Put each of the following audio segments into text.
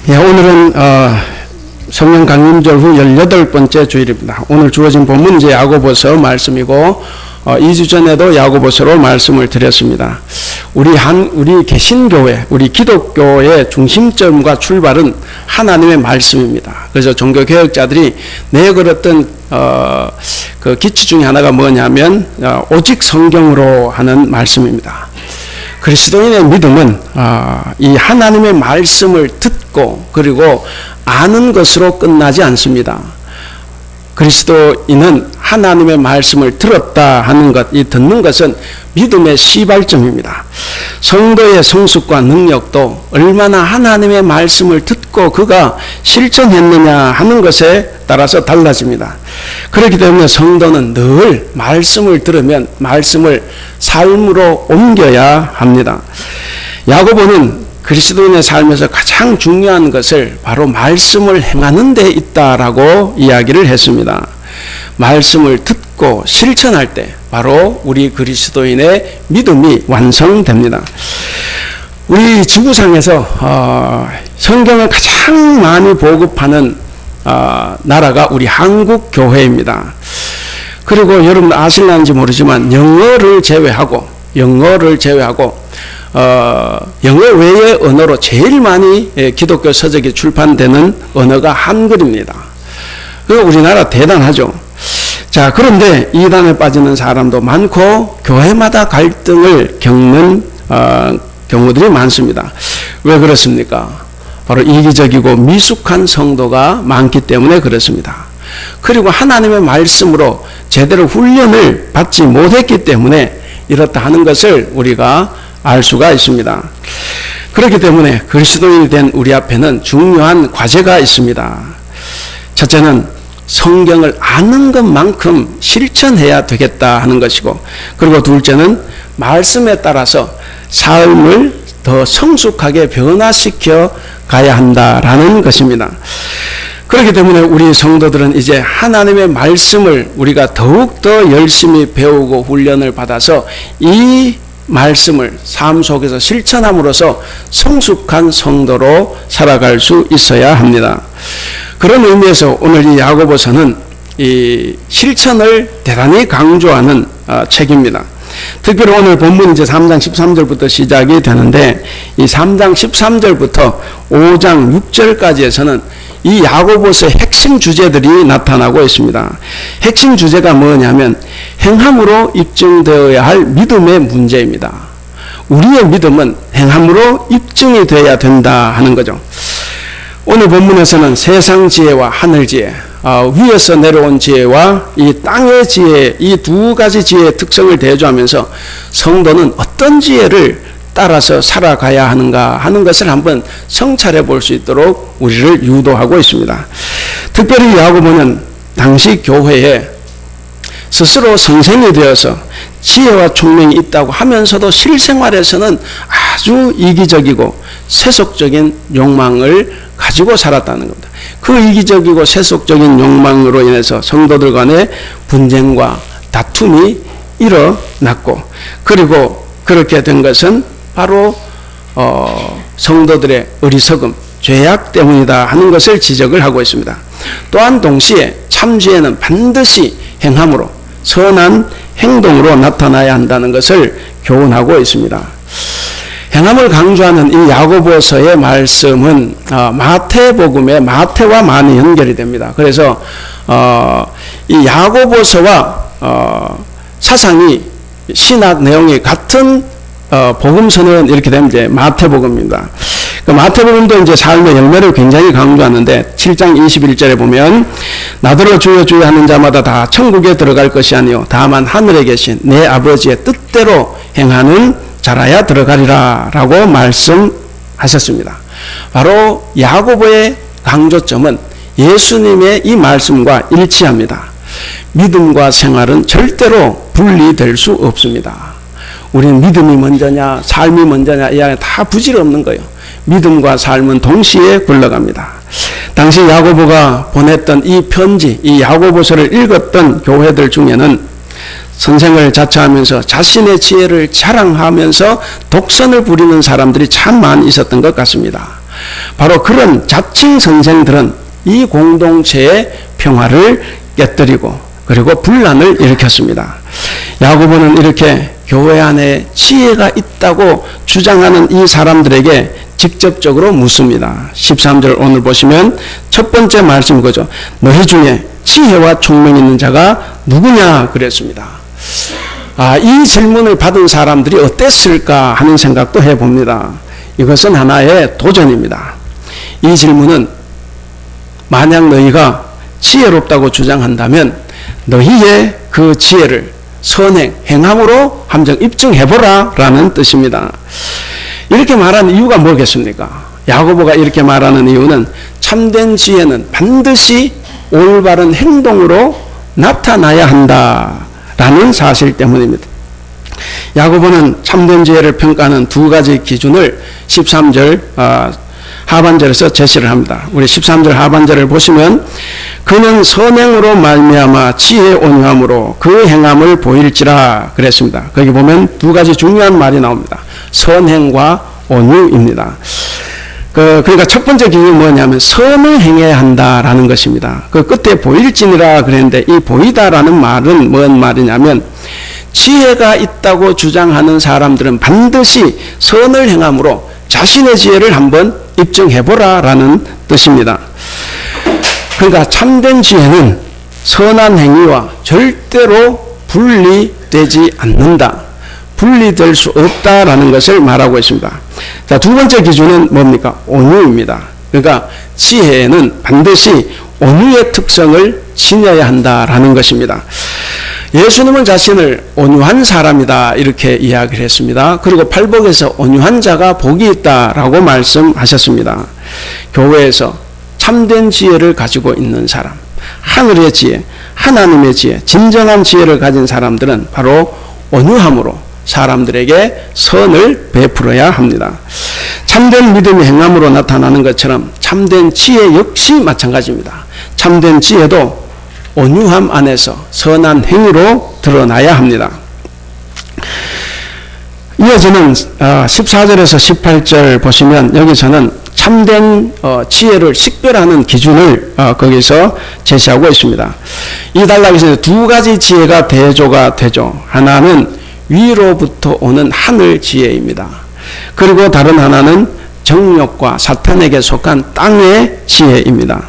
오늘은 성령 강림절 후 18번째 주일입니다. 오늘 주어진 본문은 이제 야고보서 말씀이고 2주 전에도 야고보서로 말씀을 드렸습니다. 우리 개신교회, 우리 기독교의 중심점과 출발은 하나님의 말씀입니다. 그래서 종교개혁자들이 내걸었던 그 기치 중에 하나가 뭐냐면 오직 성경으로 하는 말씀입니다. 그리스도인의 믿음은 이 하나님의 말씀을 듣고 그리고 아는 것으로 끝나지 않습니다. 그리스도인은 하나님의 말씀을 들었다 하는 것, 이 듣는 것은 믿음의 시발점입니다. 성도의 성숙과 능력도 얼마나 하나님의 말씀을 듣고 그가 실천했느냐 하는 것에 따라서 달라집니다. 그렇기 때문에 성도는 늘 말씀을 들으면 말씀을 삶으로 옮겨야 합니다. 야고보는 그리스도인의 삶에서 가장 중요한 것을 바로 말씀을 행하는 데 있다라고 이야기를 했습니다. 말씀을 듣고 실천할 때 바로 우리 그리스도인의 믿음이 완성됩니다. 우리 지구상에서 성경을 가장 많이 보급하는 나라가 우리 한국 교회입니다. 그리고 여러분 아실는지 모르지만 영어를 제외하고 영어 외의 언어로 제일 많이 기독교 서적이 출판되는 언어가 한글입니다. 우리나라 대단하죠. 자, 그런데 이단에 빠지는 사람도 많고 교회마다 갈등을 겪는 경우들이 많습니다. 왜 그렇습니까? 바로 이기적이고 미숙한 성도가 많기 때문에 그렇습니다. 그리고 하나님의 말씀으로 제대로 훈련을 받지 못했기 때문에 이렇다 하는 것을 우리가 알 수가 있습니다. 그렇기 때문에 그리스도인이 된 우리 앞에는 중요한 과제가 있습니다. 첫째는 성경을 아는 것만큼 실천해야 되겠다 하는 것이고, 그리고 둘째는 말씀에 따라서 삶을 더 성숙하게 변화시켜 가야 한다라는 것입니다. 그렇기 때문에 우리 성도들은 이제 하나님의 말씀을 우리가 더욱더 열심히 배우고 훈련을 받아서 이 말씀을 삶 속에서 실천함으로써 성숙한 성도로 살아갈 수 있어야 합니다. 그런 의미에서 오늘 이 야고보서는 이 실천을 대단히 강조하는 책입니다. 특별히 오늘 본문 이제 3장 13절부터 시작이 되는데 이 3장 13절부터 5장 6절까지에서는 이 야고보서의 핵심 주제들이 나타나고 있습니다. 핵심 주제가 뭐냐면 행함으로 입증되어야 할 믿음의 문제입니다. 우리의 믿음은 행함으로 입증이 되어야 된다 하는 거죠. 오늘 본문에서는 세상 지혜와 하늘 지혜, 위에서 내려온 지혜와 이 땅의 지혜, 이 두 가지 지혜의 특성을 대조하면서 성도는 어떤 지혜를 따라서 살아가야 하는가 하는 것을 한번 성찰해 볼 수 있도록 우리를 유도하고 있습니다. 특별히 야고보는 당시 교회에 스스로 선생이 되어서 지혜와 총명이 있다고 하면서도 실생활에서는 아주 이기적이고 세속적인 욕망을 가지고 살았다는 겁니다. 그 이기적이고 세속적인 욕망으로 인해서 성도들 간의 분쟁과 다툼이 일어났고, 그리고 그렇게 된 것은 바로 성도들의 어리석음, 죄악 때문이다 하는 것을 지적을 하고 있습니다. 또한 동시에 참지혜는 반드시 행함으로 선한 행동으로 나타나야 한다는 것을 교훈하고 있습니다. 행함을 강조하는 이 야고보서의 말씀은 마태복음의 마태와 많이 연결이 됩니다. 그래서 이 야고보서와 사상이 신학 내용이 같은 복음서는 이렇게 되면 이제 마태복음입니다. 그 마태복음도 이제 삶의 열매를 굉장히 강조하는데 7장 21절에 보면 나더러 주여 주여 하는 자마다 다 천국에 들어갈 것이 아니요 다만 하늘에 계신 내 아버지의 뜻대로 행하는 자라야 들어가리라 라고 말씀하셨습니다. 바로 야고보의 강조점은 예수님의 이 말씀과 일치합니다. 믿음과 생활은 절대로 분리될 수 없습니다. 우리는 믿음이 먼저냐 삶이 먼저냐 이 안에 다 부질없는 거예요. 믿음과 삶은 동시에 굴러갑니다. 당시 야고보가 보냈던 이 편지, 이 야고보서를 읽었던 교회들 중에는 선생을 자처하면서 자신의 지혜를 자랑하면서 독선을 부리는 사람들이 참 많이 있었던 것 같습니다. 바로 그런 자칭 선생들은 이 공동체의 평화를 깨뜨리고 그리고 분란을 일으켰습니다. 야고보는 이렇게 교회 안에 지혜가 있다고 주장하는 이 사람들에게 직접적으로 묻습니다. 13절 오늘 보시면 첫 번째 말씀 그죠. 너희 중에 지혜와 총명 있는 자가 누구냐 그랬습니다. 이 질문을 받은 사람들이 어땠을까 하는 생각도 해봅니다. 이것은 하나의 도전입니다. 이 질문은 만약 너희가 지혜롭다고 주장한다면 너희의 그 지혜를 선행, 행함으로 함정 입증해보라 라는 뜻입니다. 이렇게 말하는 이유가 뭐겠습니까? 야고보가 이렇게 말하는 이유는 참된 지혜는 반드시 올바른 행동으로 나타나야 한다라는 사실 때문입니다. 야고보는 참된 지혜를 평가하는 두 가지 기준을 13절 하반절에서 제시를 합니다. 우리 13절 하반절을 보시면 그는 선행으로 말미암아 지혜 온유함으로 그 행함을 보일지라 그랬습니다. 거기 보면 두 가지 중요한 말이 나옵니다. 선행과 온유입니다. 그러니까 첫 번째 기준이 뭐냐면 선을 행해야 한다라는 것입니다. 그 끝에 보일지니라 그랬는데 이 보이다라는 말은 뭔 말이냐면 지혜가 있다고 주장하는 사람들은 반드시 선을 행함으로 자신의 지혜를 한번 입증해보라 라는 뜻입니다. 그러니까 참된 지혜는 선한 행위와 절대로 분리되지 않는다. 분리될 수 없다라는 것을 말하고 있습니다. 자, 두 번째 기준은 뭡니까? 온유입니다. 그러니까 지혜는 반드시 온유의 특성을 지녀야 한다라는 것입니다. 예수님은 자신을 온유한 사람이다 이렇게 이야기를 했습니다. 그리고 팔복에서 온유한 자가 복이 있다라고 말씀하셨습니다. 교회에서 참된 지혜를 가지고 있는 사람, 하늘의 지혜, 하나님의 지혜, 진정한 지혜를 가진 사람들은 바로 온유함으로 사람들에게 선을 베풀어야 합니다. 참된 믿음의 행함으로 나타나는 것처럼 참된 지혜 역시 마찬가지입니다. 참된 지혜도 온유함 안에서 선한 행위로 드러나야 합니다. 이어지는 14절에서 18절 보시면 여기서는 참된 지혜를 식별하는 기준을 거기서 제시하고 있습니다. 이 단락에서 두 가지 지혜가 대조가 되죠. 하나는 위로부터 오는 하늘 지혜입니다. 그리고 다른 하나는 정욕과 사탄에게 속한 땅의 지혜입니다.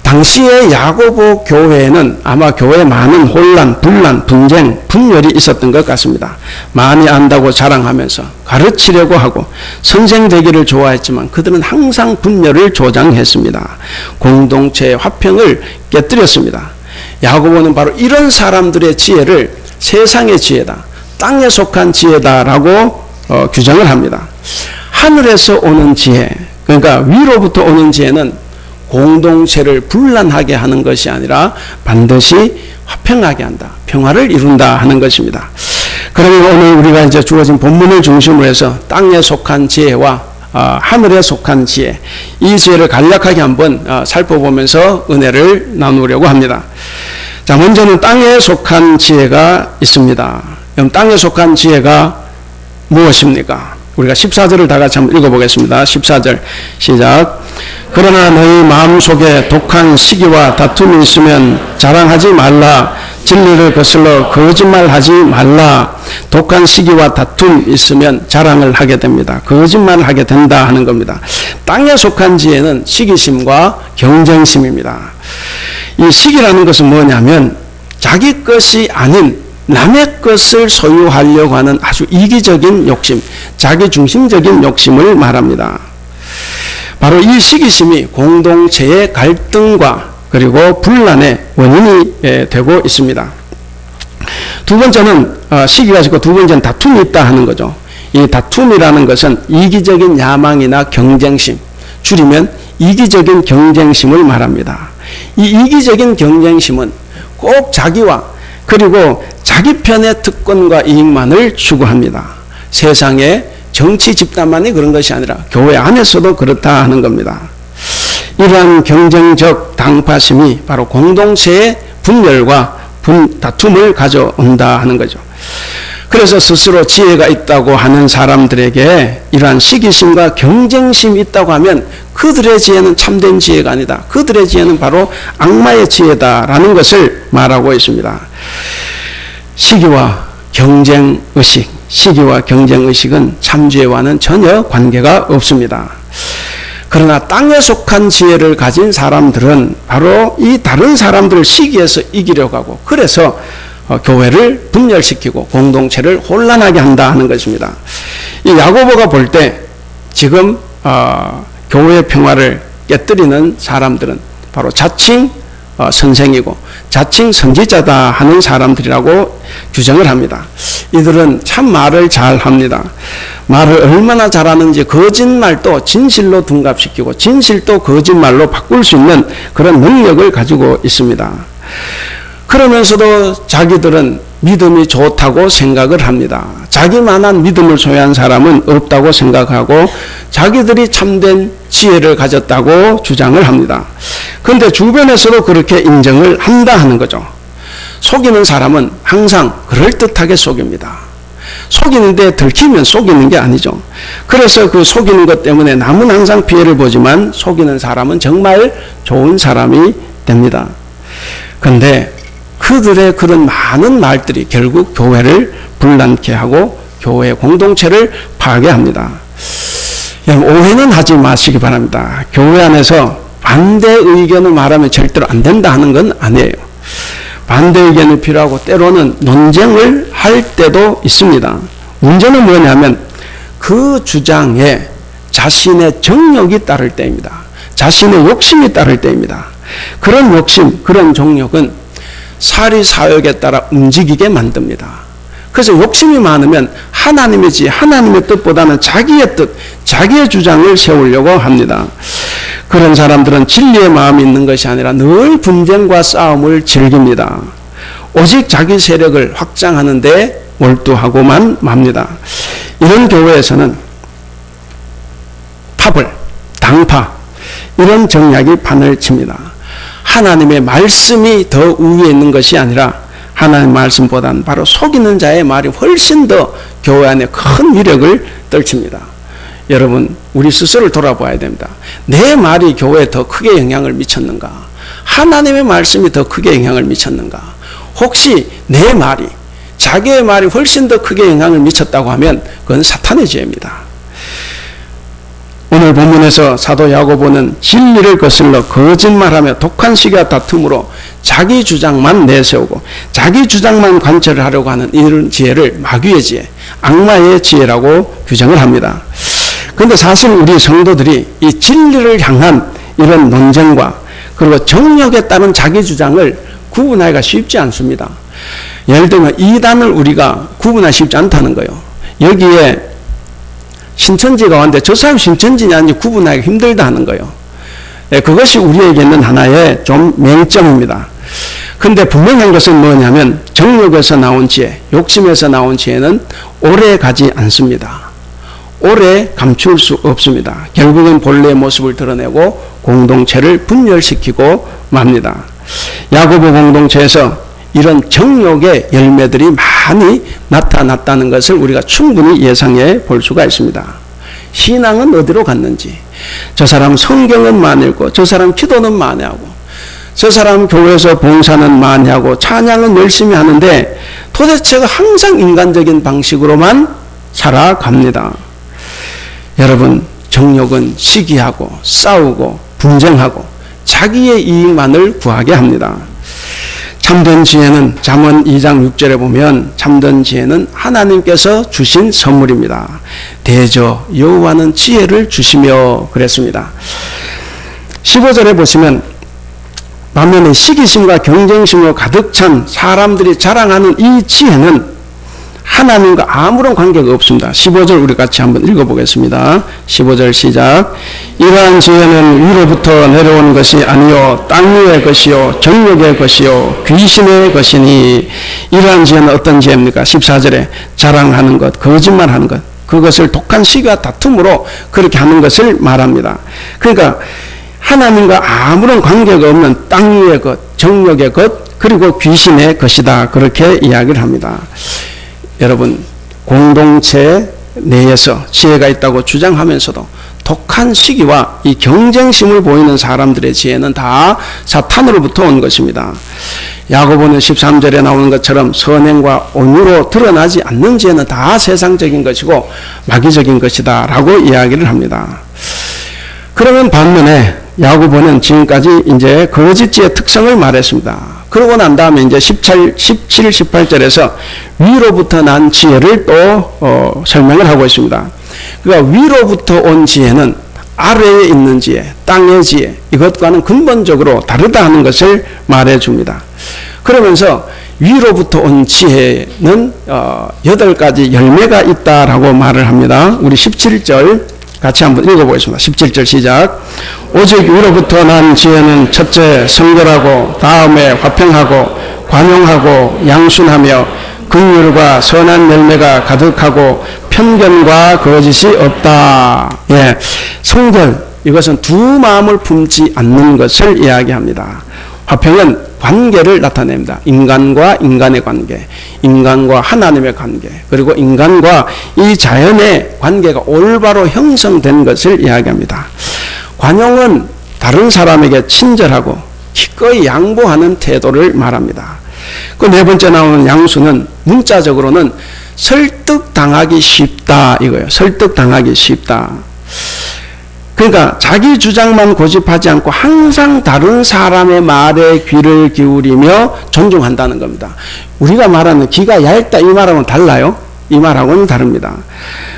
당시의 야고보 교회에는 아마 교회에 많은 혼란, 분란, 분쟁, 분열이 있었던 것 같습니다. 많이 안다고 자랑하면서 가르치려고 하고 선생 되기를 좋아했지만 그들은 항상 분열을 조장했습니다. 공동체의 화평을 깨뜨렸습니다. 야고보는 바로 이런 사람들의 지혜를 세상의 지혜다, 땅에 속한 지혜다라고 규정을 합니다. 하늘에서 오는 지혜, 그러니까 위로부터 오는 지혜는 공동체를 분란하게 하는 것이 아니라 반드시 화평하게 한다, 평화를 이룬다 하는 것입니다. 그러면 오늘 우리가 이제 주어진 본문을 중심으로 해서 땅에 속한 지혜와 하늘에 속한 지혜, 이 지혜를 간략하게 한번 살펴보면서 은혜를 나누려고 합니다. 자, 먼저는 땅에 속한 지혜가 있습니다. 그럼 땅에 속한 지혜가 무엇입니까? 우리가 14절을 다 같이 한번 읽어보겠습니다. 14절 시작. 그러나 너희 마음속에 독한 시기와 다툼이 있으면 자랑하지 말라. 진리를 거슬러 거짓말하지 말라. 독한 시기와 다툼이 있으면 자랑을 하게 됩니다. 거짓말을 하게 된다 하는 겁니다. 땅에 속한 지혜는 시기심과 경쟁심입니다. 이 시기라는 것은 뭐냐면 자기 것이 아닌 남의 것을 소유하려고 하는 아주 이기적인 욕심, 자기중심적인 욕심을 말합니다. 바로 이 시기심이 공동체의 갈등과 그리고 분란의 원인이 되고 있습니다. 두 번째는 시기가 있고 두 번째는 다툼이 있다 하는 거죠. 이 다툼이라는 것은 이기적인 야망이나 경쟁심, 줄이면 이기적인 경쟁심을 말합니다. 이 이기적인 경쟁심은 꼭 자기와 그리고 자기 편의 특권과 이익만을 추구합니다. 세상의 정치 집단만이 그런 것이 아니라 교회 안에서도 그렇다 하는 겁니다. 이러한 경쟁적 당파심이 바로 공동체의 분열과 다툼을 가져온다 하는 거죠. 그래서 스스로 지혜가 있다고 하는 사람들에게 이러한 시기심과 경쟁심이 있다고 하면 그들의 지혜는 참된 지혜가 아니다. 그들의 지혜는 바로 악마의 지혜다라는 것을 말하고 있습니다. 시기와 경쟁의식, 시기와 경쟁의식은 참지혜와는 전혀 관계가 없습니다. 그러나 땅에 속한 지혜를 가진 사람들은 바로 이 다른 사람들을 시기에서 이기려고 하고, 그래서 교회를 분열시키고 공동체를 혼란하게 한다 하는 것입니다. 이 야고보가 볼 때 지금 교회의 평화를 깨뜨리는 사람들은 바로 자칭 선생이고 자칭 선지자다 하는 사람들이라고 규정을 합니다. 이들은 참 말을 잘 합니다. 말을 얼마나 잘하는지 거짓말도 진실로 둔갑시키고 진실도 거짓말로 바꿀 수 있는 그런 능력을 가지고 있습니다. 그러면서도 자기들은 믿음이 좋다고 생각을 합니다. 자기만한 믿음을 소유한 사람은 없다고 생각하고 자기들이 참된 지혜를 가졌다고 주장을 합니다. 그런데 주변에서도 그렇게 인정을 한다 하는 거죠. 속이는 사람은 항상 그럴듯하게 속입니다. 속이는데 들키면 속이는 게 아니죠. 그래서 그 속이는 것 때문에 남은 항상 피해를 보지만 속이는 사람은 정말 좋은 사람이 됩니다. 그런데 그들의 그런 많은 말들이 결국 교회를 분란케 하고 교회 공동체를 파괴합니다. 여러분, 오해는 하지 마시기 바랍니다. 교회 안에서 반대 의견을 말하면 절대로 안 된다 하는 건 아니에요. 반대 의견이 필요하고 때로는 논쟁을 할 때도 있습니다. 문제는 뭐냐면 그 주장에 자신의 정욕이 따를 때입니다. 자신의 욕심이 따를 때입니다. 그런 욕심, 그런 정욕은 사리사욕에 따라 움직이게 만듭니다. 그래서 욕심이 많으면 하나님의 지혜, 하나님의 뜻보다는 자기의 뜻, 자기의 주장을 세우려고 합니다. 그런 사람들은 진리의 마음이 있는 것이 아니라 늘 분쟁과 싸움을 즐깁니다. 오직 자기 세력을 확장하는 데 몰두하고만 맙니다. 이런 교회에서는 파벌, 당파 이런 정략이 판을 칩니다. 하나님의 말씀이 더 우위에 있는 것이 아니라 하나님의 말씀보다는 바로 속이는 자의 말이 훨씬 더 교회 안에 큰 위력을 떨칩니다. 여러분, 우리 스스로를 돌아봐야 됩니다. 내 말이 교회에 더 크게 영향을 미쳤는가? 하나님의 말씀이 더 크게 영향을 미쳤는가? 혹시 내 말이, 자기의 말이 훨씬 더 크게 영향을 미쳤다고 하면 그건 사탄의 죄입니다. 오늘 본문에서 사도 야고보는 진리를 거슬러 거짓말하며 독한 시기와 다툼으로 자기 주장만 내세우고 자기 주장만 관철을 하려고 하는 이런 지혜를 마귀의 지혜, 악마의 지혜라고 규정을 합니다. 그런데 사실 우리 성도들이 이 진리를 향한 이런 논쟁과 그리고 정욕에 따른 자기 주장을 구분하기가 쉽지 않습니다. 예를 들면 이단을 우리가 구분하기 쉽지 않다는 거예요. 여기에 신천지가 왔는데 저 사람이 신천지냐 아닌지 구분하기 힘들다 하는 거예요. 그것이 우리에게는 하나의 좀 맹점입니다. 그런데 분명한 것은 뭐냐면 정욕에서 나온 지혜, 욕심에서 나온 지혜는 오래 가지 않습니다. 오래 감출 수 없습니다. 결국은 본래의 모습을 드러내고 공동체를 분열시키고 맙니다. 야고보 공동체에서 이런 정욕의 열매들이 많이 나타났다는 것을 우리가 충분히 예상해 볼 수가 있습니다. 신앙은 어디로 갔는지, 저 사람 성경은 많이 읽고, 저 사람 기도는 많이 하고, 저 사람 교회에서 봉사는 많이 하고, 찬양은 열심히 하는데 도대체가 항상 인간적인 방식으로만 살아갑니다. 여러분, 정욕은 시기하고 싸우고 분쟁하고 자기의 이익만을 구하게 합니다. 참된 지혜는 잠언 2장 6절에 보면 참된 지혜는 하나님께서 주신 선물입니다. 대저 여호와는 지혜를 주시며 그랬습니다. 15절에 보시면 반면에 시기심과 경쟁심으로 가득 찬 사람들이 자랑하는 이 지혜는 하나님과 아무런 관계가 없습니다. 15절 우리 같이 한번 읽어보겠습니다. 15절 시작. 이러한 지혜는 위로부터 내려온 것이 아니요 땅 위의 것이요 정욕의 것이요 귀신의 것이니. 이러한 지혜는 어떤 지혜입니까? 14절에 자랑하는 것, 거짓말하는 것, 그것을 독한 시기와 다툼으로 그렇게 하는 것을 말합니다. 그러니까 하나님과 아무런 관계가 없는 땅 위의 것, 정욕의 것, 그리고 귀신의 것이다, 그렇게 이야기를 합니다. 여러분, 공동체 내에서 지혜가 있다고 주장하면서도 독한 시기와 이 경쟁심을 보이는 사람들의 지혜는 다 사탄으로부터 온 것입니다. 야고보는 13절에 나오는 것처럼 선행과 온유로 드러나지 않는 지혜는 다 세상적인 것이고 마귀적인 것이다 라고 이야기를 합니다. 그러면 반면에 야고보는 지금까지 이제 거짓 지혜의 특성을 말했습니다. 그러고 난 다음에 이제 17, 18절에서 위로부터 난 지혜를 또 설명을 하고 있습니다. 그러니까 위로부터 온 지혜는 아래에 있는 지혜, 땅의 지혜, 이것과는 근본적으로 다르다 하는 것을 말해줍니다. 그러면서 위로부터 온 지혜는 8가지 열매가 있다라고 말을 합니다. 우리 17절 같이 한번 읽어보겠습니다. 17절 시작. 오직 위로부터 난 지혜는 첫째 성결하고 다음에 화평하고 관용하고 양순하며 긍휼과 선한 열매가 가득하고 편견과 거짓이 없다. 예, 성결, 이것은 두 마음을 품지 않는 것을 이야기합니다. 화평은 관계를 나타냅니다. 인간과 인간의 관계, 인간과 하나님의 관계, 그리고 인간과 이 자연의 관계가 올바로 형성된 것을 이야기합니다. 관용은 다른 사람에게 친절하고 기꺼이 양보하는 태도를 말합니다. 그 네 번째 나오는 양수는 문자적으로는 설득당하기 쉽다 이거예요. 설득당하기 쉽다. 그러니까 자기 주장만 고집하지 않고 항상 다른 사람의 말에 귀를 기울이며 존중한다는 겁니다. 우리가 말하는 귀가 얇다 이 말하고는 달라요. 이 말하고는 다릅니다.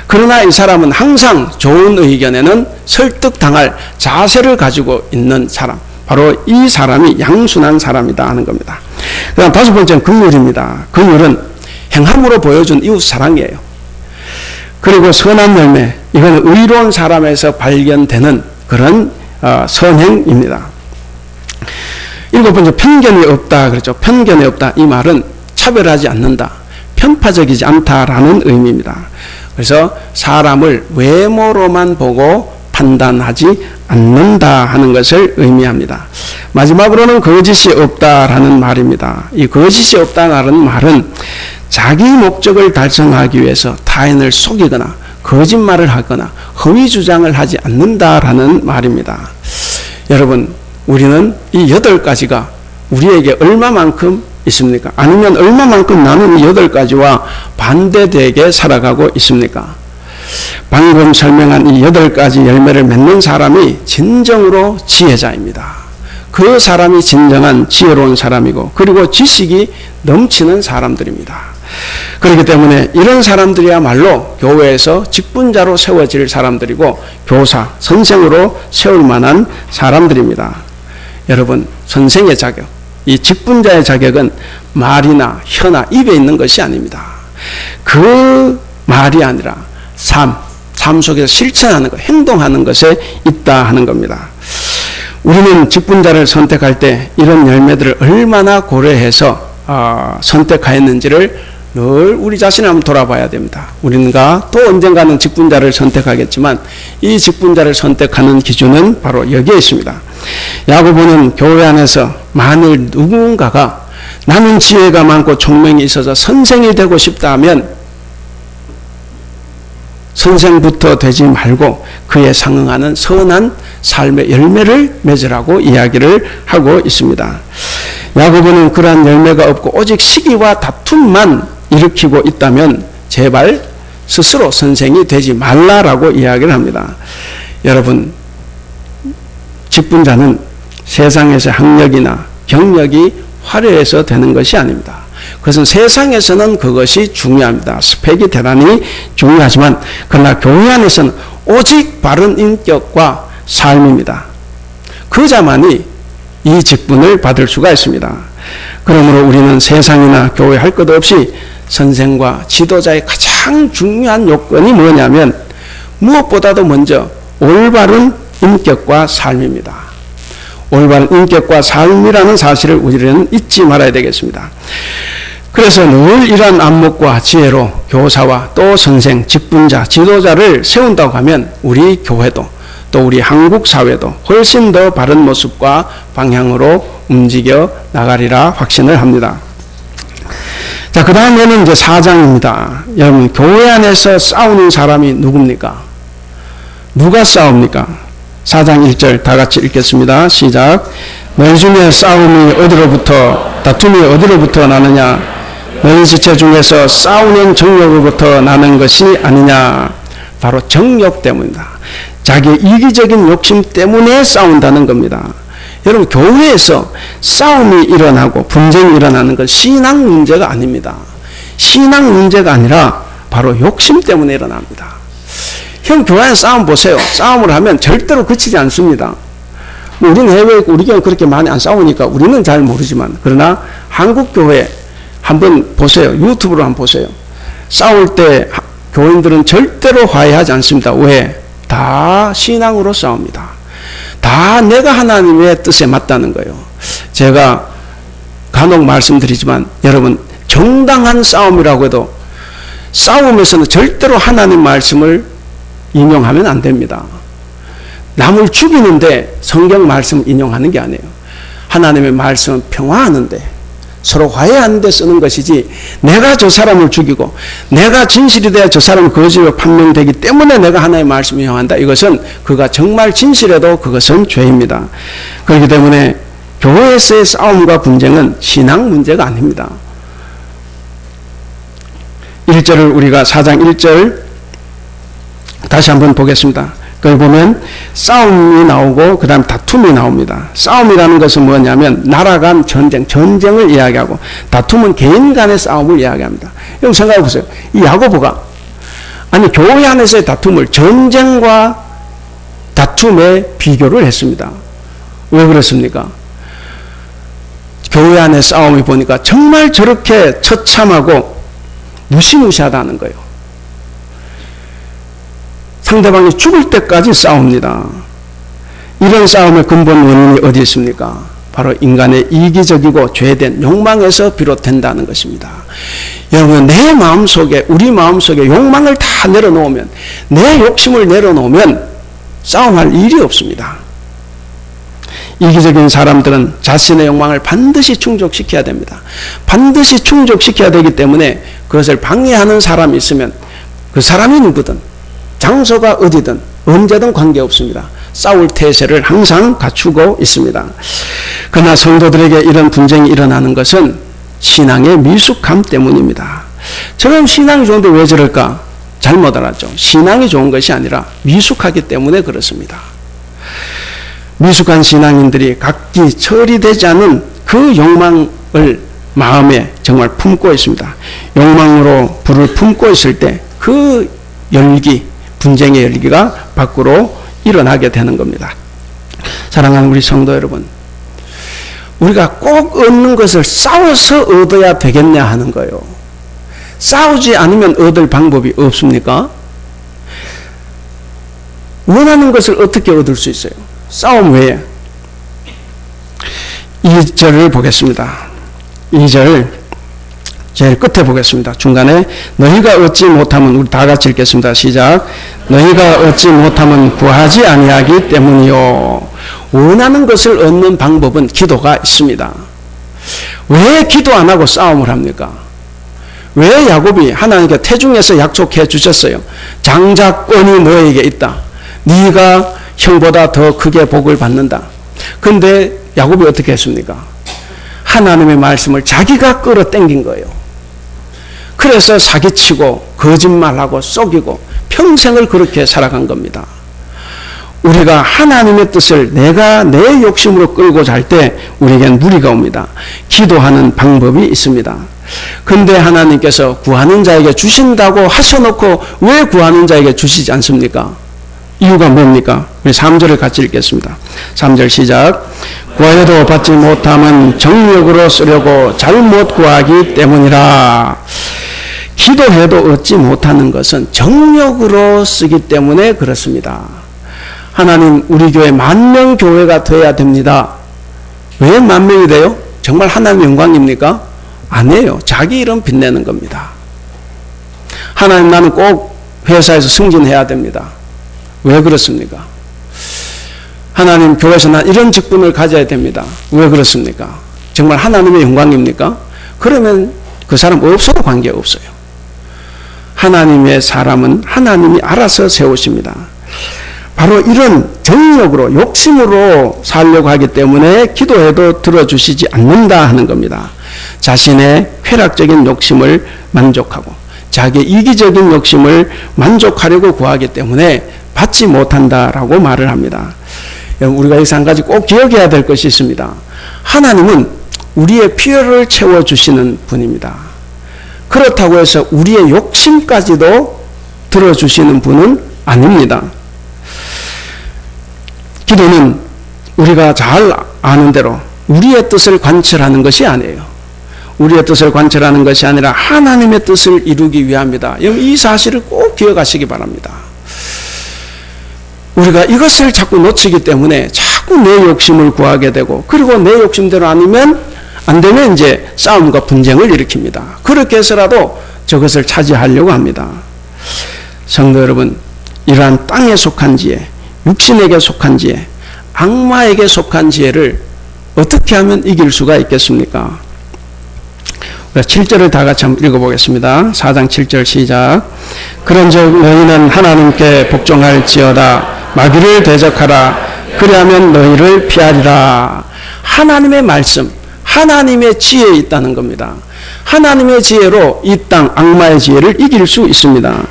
그러나 이 사람은 항상 좋은 의견에는 설득당할 자세를 가지고 있는 사람, 바로 이 사람이 양순한 사람이다 하는 겁니다. 그 다음 다섯 번째는 긍휼입니다. 긍휼은 행함으로 보여준 이웃 사랑이에요. 그리고 선한 열매, 이건 의로운 사람에서 발견되는 그런 선행입니다. 일곱 번째, 편견이 없다 그랬죠. 편견이 없다, 이 말은 차별하지 않는다, 편파적이지 않다라는 의미입니다. 그래서 사람을 외모로만 보고 판단하지 않는다 하는 것을 의미합니다. 마지막으로는 거짓이 없다라는 말입니다. 이 거짓이 없다라는 말은 자기 목적을 달성하기 위해서 타인을 속이거나 거짓말을 하거나 허위 주장을 하지 않는다라는 말입니다. 여러분, 우리는 이 8가지가 우리에게 얼마만큼 있습니까? 아니면 얼마만큼 나는 이 8가지와 반대되게 살아가고 있습니까? 방금 설명한 이 8가지 열매를 맺는 사람이 진정으로 지혜자입니다. 그 사람이 진정한 지혜로운 사람이고, 그리고 지식이 넘치는 사람들입니다. 그렇기 때문에 이런 사람들이야말로 교회에서 직분자로 세워질 사람들이고 교사, 선생으로 세울 만한 사람들입니다. 여러분, 선생의 자격, 이 직분자의 자격은 말이나 혀나 입에 있는 것이 아닙니다. 그 말이 아니라 삶 속에서 실천하는 것, 행동하는 것에 있다 하는 겁니다. 우리는 직분자를 선택할 때 이런 열매들을 얼마나 고려해서 선택하였는지를 늘 우리 자신을 한번 돌아봐야 됩니다. 우리가 또 언젠가는 직분자를 선택하겠지만 이 직분자를 선택하는 기준은 바로 여기에 있습니다. 야고보는 교회 안에서 만일 누군가가 나는 지혜가 많고 총명이 있어서 선생이 되고 싶다 하면 선생부터 되지 말고 그에 상응하는 선한 삶의 열매를 맺으라고 이야기를 하고 있습니다. 야고보는 그러한 열매가 없고 오직 시기와 다툼만 일으키고 있다면 제발 스스로 선생이 되지 말라라고 이야기를 합니다. 여러분, 직분자는 세상에서 학력이나 경력이 화려해서 되는 것이 아닙니다. 그것은 세상에서는 그것이 중요합니다. 스펙이 대단히 중요하지만 그러나 교회 안에서는 오직 바른 인격과 삶입니다. 그 자만이 이 직분을 받을 수가 있습니다. 그러므로 우리는 세상이나 교회 할 것 없이 선생과 지도자의 가장 중요한 요건이 뭐냐면 무엇보다도 먼저 올바른 인격과 삶입니다. 올바른 인격과 삶이라는 사실을 우리는 잊지 말아야 되겠습니다. 그래서 늘 이러한 안목과 지혜로 교사와 또 선생, 직분자, 지도자를 세운다고 하면 우리 교회도 또 우리 한국 사회도 훨씬 더 바른 모습과 방향으로 움직여 나가리라 확신을 합니다. 자, 그 다음에는 이제 4장입니다. 여러분, 교회 안에서 싸우는 사람이 누굽니까? 누가 싸웁니까? 4장 1절 다 같이 읽겠습니다. 시작. 너희 중에 싸움이 어디로부터, 다툼이 어디로부터 나느냐? 너희 지체 중에서 싸우는 정욕으로부터 나는 것이 아니냐? 바로 정욕 때문이다. 자기의 이기적인 욕심 때문에 싸운다는 겁니다. 여러분, 교회에서 싸움이 일어나고 분쟁이 일어나는 건 신앙 문제가 아닙니다. 신앙 문제가 아니라 바로 욕심 때문에 일어납니다. 형, 교회 안에 싸움 보세요. 싸움을 하면 절대로 그치지 않습니다. 뭐 우리는 해외에 우리 교회는 그렇게 많이 안 싸우니까 우리는 잘 모르지만, 그러나 한국 교회 한번 보세요. 유튜브로 한번 보세요. 싸울 때 교인들은 절대로 화해하지 않습니다. 왜? 다 신앙으로 싸웁니다. 다 내가 하나님의 뜻에 맞다는 거예요. 제가 간혹 말씀드리지만, 여러분, 정당한 싸움이라고 해도 싸움에서는 절대로 하나님 말씀을 인용하면 안 됩니다. 남을 죽이는데 성경 말씀을 인용하는 게 아니에요. 하나님의 말씀은 평화하는데, 서로 화해하는 데 쓰는 것이지, 내가 저 사람을 죽이고 내가 진실이 돼야 저 사람은 거짓으로 판명되기 때문에 내가 하나님의 말씀을 인용한다. 이것은 그가 정말 진실해도 그것은 죄입니다. 그렇기 때문에 교회에서의 싸움과 분쟁은 신앙 문제가 아닙니다. 1절을 우리가 4장 1절 다시 한번 보겠습니다. 그걸 보면 싸움이 나오고 그 다음 다툼이 나옵니다. 싸움이라는 것은 뭐냐면 나라 간 전쟁을 이야기하고, 다툼은 개인 간의 싸움을 이야기합니다. 여러분 생각해 보세요. 이 야고보가, 아니 교회 안에서의 다툼을 전쟁과 다툼에 비교를 했습니다. 왜 그렇습니까? 교회 안의 싸움이 보니까 정말 저렇게 처참하고 무시무시하다는 거예요. 상대방이 죽을 때까지 싸웁니다. 이런 싸움의 근본 원인이 어디 있습니까? 바로 인간의 이기적이고 죄된 욕망에서 비롯된다는 것입니다. 여러분, 내 마음속에, 우리 마음속에 욕망을 다 내려놓으면, 내 욕심을 내려놓으면 싸움할 일이 없습니다. 이기적인 사람들은 자신의 욕망을 반드시 충족시켜야 됩니다. 반드시 충족시켜야 되기 때문에 그것을 방해하는 사람이 있으면 그 사람이 누구든, 장소가 어디든 언제든 관계없습니다. 싸울 태세를 항상 갖추고 있습니다. 그러나 성도들에게 이런 분쟁이 일어나는 것은 신앙의 미숙함 때문입니다. 저는 신앙이 좋은데 왜 저럴까? 잘못 알았죠. 신앙이 좋은 것이 아니라 미숙하기 때문에 그렇습니다. 미숙한 신앙인들이 각기 처리되지 않은 그 욕망을 마음에 정말 품고 있습니다. 욕망으로 불을 품고 있을 때 그 열기, 분쟁의 열기가 밖으로 일어나게 되는 겁니다. 사랑하는 우리 성도 여러분, 우리가 꼭 얻는 것을 싸워서 얻어야 되겠냐 하는 거예요. 싸우지 않으면 얻을 방법이 없습니까? 원하는 것을 어떻게 얻을 수 있어요? 싸움 외에. 2절을 보겠습니다. 2절 제일 끝에 보겠습니다. 중간에 너희가 얻지 못하면, 우리 다 같이 읽겠습니다. 시작. 너희가 얻지 못하면 구하지 아니하기 때문이요. 원하는 것을 얻는 방법은 기도가 있습니다. 왜 기도 안 하고 싸움을 합니까? 왜 야곱이 하나님께 태중에서 약속해 주셨어요? 장자권이 너에게 있다. 네가 형보다 더 크게 복을 받는다. 그런데 야곱이 어떻게 했습니까? 하나님의 말씀을 자기가 끌어당긴 거예요. 그래서 사기치고 거짓말하고 속이고 평생을 그렇게 살아간 겁니다. 우리가 하나님의 뜻을 내가 내 욕심으로 끌고 잘 때 우리에겐 무리가 옵니다. 기도하는 방법이 있습니다. 근데 하나님께서 구하는 자에게 주신다고 하셔놓고 왜 구하는 자에게 주시지 않습니까? 이유가 뭡니까? 우리 3절을 같이 읽겠습니다. 3절 시작. 구하여도 받지 못함은 정욕으로 쓰려고 잘못 구하기 때문이라. 기도해도 얻지 못하는 것은 정욕으로 쓰기 때문에 그렇습니다. 하나님, 우리 교회 10,000명 교회가 되어야 됩니다. 왜 10,000명이 돼요? 정말 하나님의 영광입니까? 아니에요. 자기 이름 빛내는 겁니다. 하나님, 나는 꼭 회사에서 승진해야 됩니다. 왜 그렇습니까? 하나님, 교회에서 난 이런 직분을 가져야 됩니다. 왜 그렇습니까? 정말 하나님의 영광입니까? 그러면 그 사람 없어도 관계없어요. 하나님의 사람은 하나님이 알아서 세우십니다. 바로 이런 정욕으로 욕심으로 살려고 하기 때문에 기도해도 들어주시지 않는다 하는 겁니다. 자신의 쾌락적인 욕심을 만족하고 자기의 이기적인 욕심을 만족하려고 구하기 때문에 받지 못한다라고 말을 합니다. 우리가 여기서 한 가지 꼭 기억해야 될 것이 있습니다. 하나님은 우리의 필요를 채워주시는 분입니다. 그렇다고 해서 우리의 욕심까지도 들어주시는 분은 아닙니다. 기도는 우리가 잘 아는 대로 우리의 뜻을 관철하는 것이 아니에요. 우리의 뜻을 관철하는 것이 아니라 하나님의 뜻을 이루기 위함이다. 이 사실을 꼭 기억하시기 바랍니다. 우리가 이것을 자꾸 놓치기 때문에 자꾸 내 욕심을 구하게 되고, 그리고 내 욕심대로 안 되면 이제 싸움과 분쟁을 일으킵니다. 그렇게 해서라도 저것을 차지하려고 합니다. 성도 여러분, 이러한 땅에 속한 지혜, 육신에게 속한 지혜, 악마에게 속한 지혜를 어떻게 하면 이길 수가 있겠습니까? 7절을 다 같이 한번 읽어보겠습니다. 4장 7절 시작. 그런즉 너희는 하나님께 복종할지어다. 마귀를 대적하라. 그리하면 너희를 피하리라. 하나님의 말씀, 하나님의 지혜에 있다는 겁니다. 하나님의 지혜로 이 땅 악마의 지혜를 이길 수 있습니다.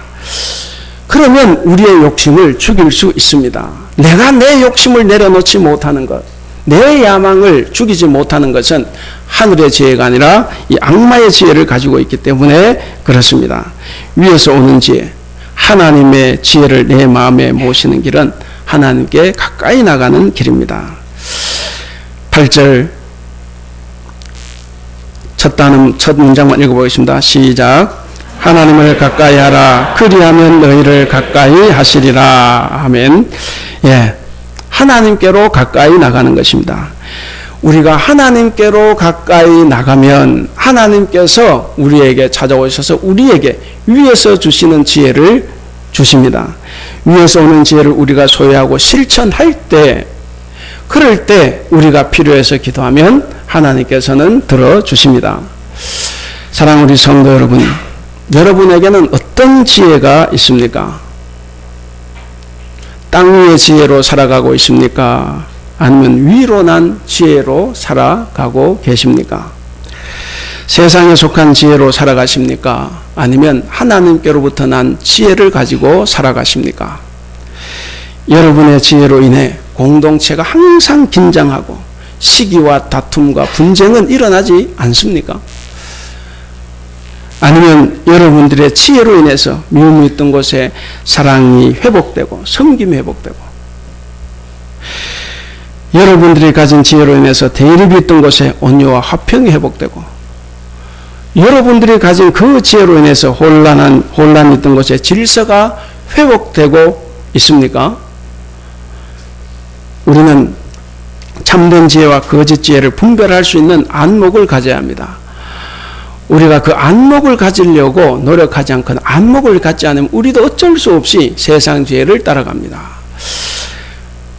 그러면 우리의 욕심을 죽일 수 있습니다. 내가 내 욕심을 내려놓지 못하는 것, 내 야망을 죽이지 못하는 것은 하늘의 지혜가 아니라 이 악마의 지혜를 가지고 있기 때문에 그렇습니다. 위에서 오는 지혜, 하나님의 지혜를 내 마음에 모시는 길은 하나님께 가까이 나가는 길입니다. 8절 첫 문장만 읽어보겠습니다. 시작. 하나님을 가까이 하라. 그리하면 너희를 가까이 하시리라. 아멘. 예, 하나님께로 가까이 나가는 것입니다. 우리가 하나님께로 가까이 나가면 하나님께서 우리에게 찾아오셔서 우리에게 위에서 주시는 지혜를 주십니다. 위에서 오는 지혜를 우리가 소유하고 실천할 때, 그럴 때 우리가 필요해서 기도하면 하나님께서는 들어주십니다. 사랑하는 우리 성도 여러분, 여러분에게는 어떤 지혜가 있습니까? 땅 위의 지혜로 살아가고 있습니까? 아니면 위로 난 지혜로 살아가고 계십니까? 세상에 속한 지혜로 살아가십니까? 아니면 하나님께로부터 난 지혜를 가지고 살아가십니까? 여러분의 지혜로 인해 공동체가 항상 긴장하고 시기와 다툼과 분쟁은 일어나지 않습니까? 아니면 여러분들의 지혜로 인해서 미움이 있던 곳에 사랑이 회복되고 섬김이 회복되고, 여러분들이 가진 지혜로 인해서 대립이 있던 곳에 온유와 화평이 회복되고, 여러분들이 가진 그 지혜로 인해서 혼란이 있던 곳에 질서가 회복되고 있습니까? 우리는 참된 지혜와 거짓 지혜를 분별할 수 있는 안목을 가져야 합니다. 우리가 그 안목을 가지려고 노력하지 않거나 안목을 갖지 않으면 우리도 어쩔 수 없이 세상 지혜를 따라갑니다.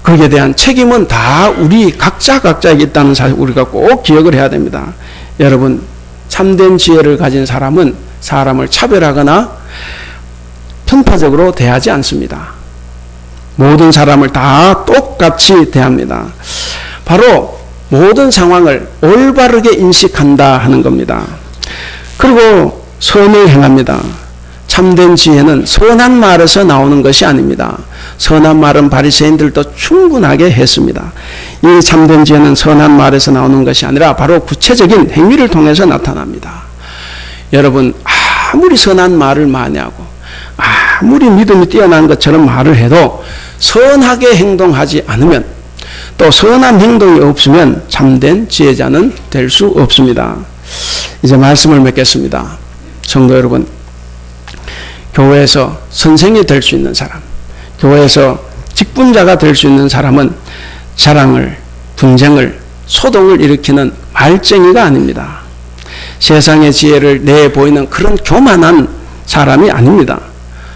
거기에 대한 책임은 다 우리 각자에게 있다는 사실 우리가 꼭 기억을 해야 됩니다. 여러분, 참된 지혜를 가진 사람은 사람을 차별하거나 편파적으로 대하지 않습니다. 모든 사람을 다 똑같이 대합니다. 바로 모든 상황을 올바르게 인식한다 하는 겁니다. 그리고 선을 행합니다. 참된 지혜는 선한 말에서 나오는 것이 아닙니다. 선한 말은 바리새인들도 충분하게 했습니다. 이 참된 지혜는 선한 말에서 나오는 것이 아니라 바로 구체적인 행위를 통해서 나타납니다. 여러분, 아무리 선한 말을 많이 하고 아무리 믿음이 뛰어난 것처럼 말을 해도 선하게 행동하지 않으면, 또 선한 행동이 없으면 참된 지혜자는 될 수 없습니다. 이제 말씀을 맺겠습니다. 성도 여러분, 교회에서 선생이 될 수 있는 사람, 교회에서 직분자가 될 수 있는 사람은 자랑을, 분쟁을, 소동을 일으키는 말쟁이가 아닙니다. 세상의 지혜를 내보이는 그런 교만한 사람이 아닙니다.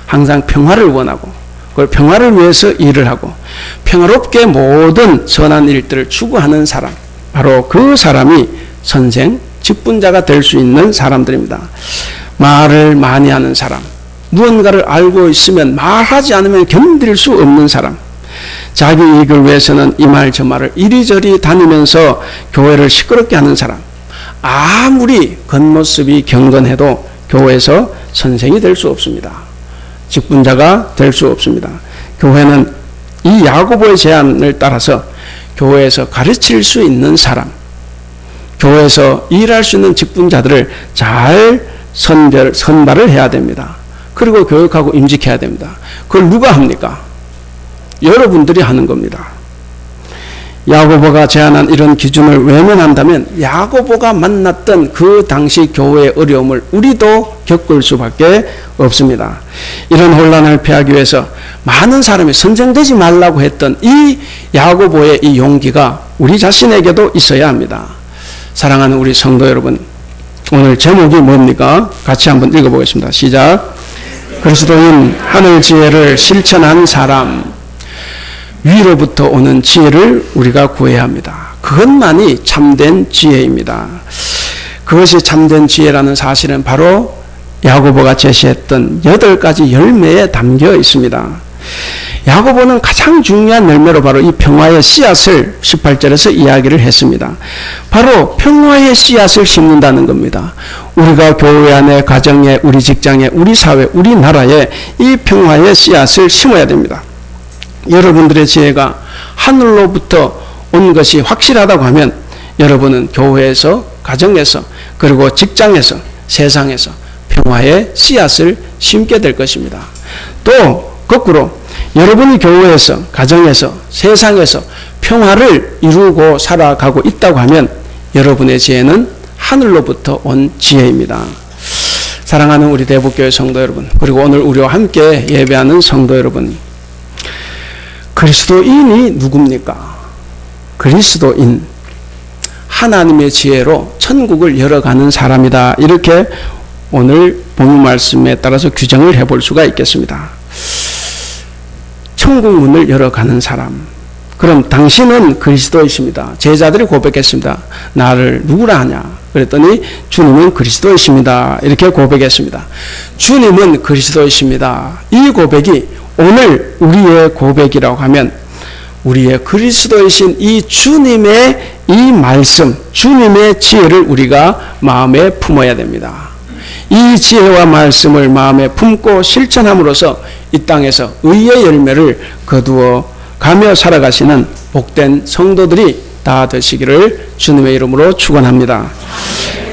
항상 평화를 원하고, 그걸 평화를 위해서 일을 하고 평화롭게 모든 선한 일들을 추구하는 사람, 바로 그 사람이 선생 직분자가 될 수 있는 사람들입니다. 말을 많이 하는 사람, 무언가를 알고 있으면 말하지 않으면 견딜 수 없는 사람, 자기 이익을 위해서는 이 말 저 말을 이리저리 다니면서 교회를 시끄럽게 하는 사람, 아무리 겉모습이 경건해도 교회에서 선생이 될 수 없습니다. 직분자가 될 수 없습니다. 교회는 이 야고보의 제안을 따라서 교회에서 가르칠 수 있는 사람, 교회에서 일할 수 있는 직분자들을 잘 선발을 해야 됩니다. 그리고 교육하고 임직해야 됩니다. 그걸 누가 합니까? 여러분들이 하는 겁니다. 야고보가 제안한 이런 기준을 외면한다면 야고보가 만났던 그 당시 교회의 어려움을 우리도 겪을 수밖에 없습니다. 이런 혼란을 피하기 위해서 많은 사람이 선생되지 말라고 했던 이 야고보의 이 용기가 우리 자신에게도 있어야 합니다. 사랑하는 우리 성도 여러분, 오늘 제목이 뭡니까? 같이 한번 읽어보겠습니다. 시작. 그리스도인 하늘 지혜를 실천한 사람, 위로부터 오는 지혜를 우리가 구해야 합니다. 그것만이 참된 지혜입니다. 그것이 참된 지혜라는 사실은 바로 야고보가 제시했던 8가지 열매에 담겨 있습니다. 야고보는 가장 중요한 열매로 바로 이 평화의 씨앗을 18절에서 이야기를 했습니다. 바로 평화의 씨앗을 심는다는 겁니다. 우리가 교회 안에, 가정에, 우리 직장에, 우리 사회, 우리나라에 이 평화의 씨앗을 심어야 됩니다. 여러분들의 지혜가 하늘로부터 온 것이 확실하다고 하면 여러분은 교회에서, 가정에서, 그리고 직장에서, 세상에서 평화의 씨앗을 심게 될 것입니다. 또 거꾸로 여러분이 교회에서, 가정에서, 세상에서 평화를 이루고 살아가고 있다고 하면 여러분의 지혜는 하늘로부터 온 지혜입니다. 사랑하는 우리 대북교회 성도 여러분, 그리고 오늘 우리와 함께 예배하는 성도 여러분, 그리스도인이 누굽니까? 그리스도인, 하나님의 지혜로 천국을 열어가는 사람이다. 이렇게 오늘 본문 말씀에 따라서 규정을 해볼 수가 있겠습니다. 천국 문을 열어가는 사람. 그럼 당신은 그리스도이십니다. 제자들이 고백했습니다. 나를 누구라 하냐? 그랬더니 주님은 그리스도이십니다. 이렇게 고백했습니다. 주님은 그리스도이십니다. 이 고백이 오늘 우리의 고백이라고 하면 우리의 그리스도이신 이 주님의 이 말씀, 주님의 지혜를 우리가 마음에 품어야 됩니다. 이 지혜와 말씀을 마음에 품고 실천함으로써 이 땅에서 의의 열매를 거두어 가며 살아가시는 복된 성도들이 다 되시기를 주님의 이름으로 축원합니다.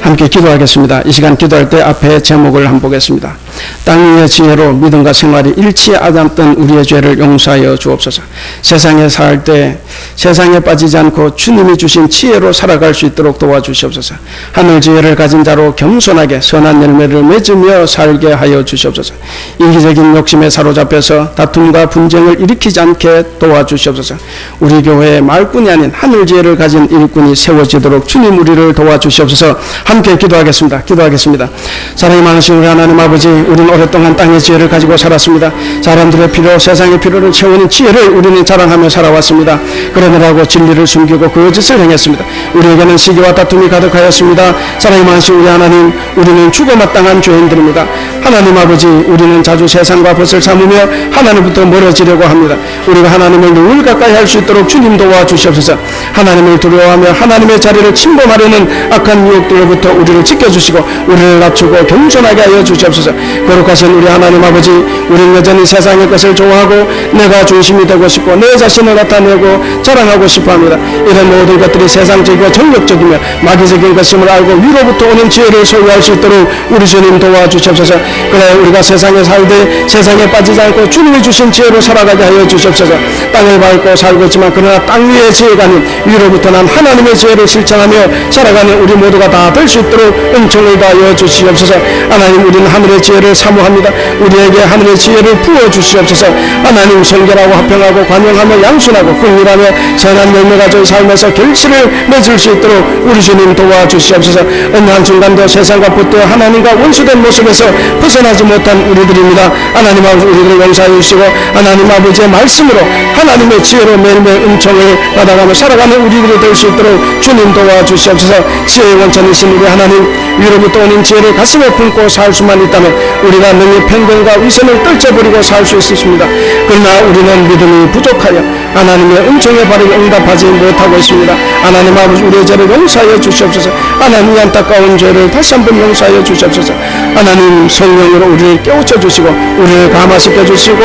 함께 기도하겠습니다. 이 시간 기도할 때 앞에 제목을 한번 보겠습니다. 땅 위의 지혜로 믿음과 생활이 일치하지 않던 우리의 죄를 용서하여 주옵소서. 세상에 살 때 세상에 빠지지 않고 주님이 주신 지혜로 살아갈 수 있도록 도와주시옵소서. 하늘 지혜를 가진 자로 겸손하게 선한 열매를 맺으며 살게 하여 주시옵소서. 이기적인 욕심에 사로잡혀서 다툼과 분쟁을 일으키지 않게 도와주시옵소서. 우리 교회의 말꾼이 아닌 하늘 지혜를 가진 일꾼이 세워지도록 주님 우리를 도와주시옵소서. 함께 기도하겠습니다. 사랑이 많으신 우리 하나님 아버지, 우리는 오랫동안 땅의 지혜를 가지고 살았습니다. 사람들의 필요, 세상의 필요를 채우는 지혜를 우리는 자랑하며 살아왔습니다. 그러느라고 진리를 숨기고 거짓을 행했습니다. 우리에게는 시기와 다툼이 가득하였습니다. 사랑이 많으신 우리 하나님, 우리는 죽어마땅한 죄인들입니다. 하나님 아버지, 우리는 자주 세상과 벗을 삼으며 하나님부터 멀어지려고 합니다. 우리가 하나님을 늘 가까이 할 수 있도록 주님 도와주시옵소서. 하나님을 두려워하며 하나님의 자리를 침범하려는 악한 유혹들로부터 우리를 지켜주시고 우리를 낮추고 겸손하게 하여 주시옵소서. 거룩하신 우리 하나님 아버지, 우리는 여전히 세상의 것을 좋아하고 내가 중심이 되고 싶고 내 자신을 나타내고 자랑하고 싶어합니다. 이런 모든 것들이 세상적이고 정력적이며 마귀적인 것임을 알고 위로부터 오는 지혜를 소유할 수 있도록 우리 주님 도와주시옵소서. 그래 우리가 세상에 살되 세상에 빠지지 않고 주님이 주신 지혜로 살아가게 하여 주시옵소서. 땅을 밟고 살고 있지만 그러나 땅 위의 지혜가 아닌 위로부터 난 하나님의 지혜를 실천하며 살아가는 우리 모두가 다 될 수 있도록 은총을 다하여 주시옵소서. 하나님, 우리는 하늘의 지혜를 지혜를 사모합니다. 우리에게 하늘의 지혜를 부어주시옵소서. 하나님 성결하고 화평하고 관용하며 양순하고 긍휼하며 선한 열매가 저희 삶에서 결실을 맺을 수 있도록 우리 주님 도와주시옵소서. 어느 한순간도 세상과 붙들어 하나님과 원수된 모습에서 벗어나지 못한 우리들입니다. 하나님 아버지 우리들을 용서해 주시고 하나님 아버지의 말씀으로 하나님의 지혜로 매일매일 은총을 받아가며 살아가는 우리들이 될 수 있도록 주님 도와주시옵소서. 지혜의 원천이신 우리 하나님, 위로부터 오는 지혜를 가슴에 품고 살 수만 있다면 우리가 능히 편견과 위선을 떨쳐버리고 살 수 있습니다. 그러나 우리는 믿음이 부족하여 하나님의 은총에 바르게 응답하지 못하고 있습니다. 하나님 아버지 우리의 죄를 용서하여 주시옵소서. 하나님 이 안타까운 죄를 다시 한번 용서하여 주시옵소서. 하나님 성령으로 우리를 깨우쳐 주시고 우리를 감화시켜 주시고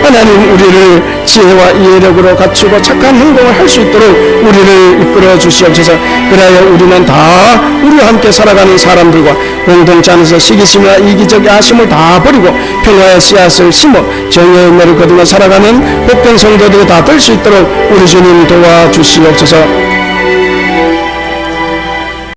하나님 우리를 지혜와 이해력으로 갖추고 착한 행동을 할 수 있도록 우리를 이끌어 주시옵소서. 그래야 우리는 다 우리와 함께 살아가는 사람들과 공동체 안에서 시기심이나 이기적인 아심을 다 버리고 평화의 씨앗을 심어 정의의 열매를 거두며 살아가는 복된 성도들이 다 될 수 있도록 우리 주님 도와주시옵소서.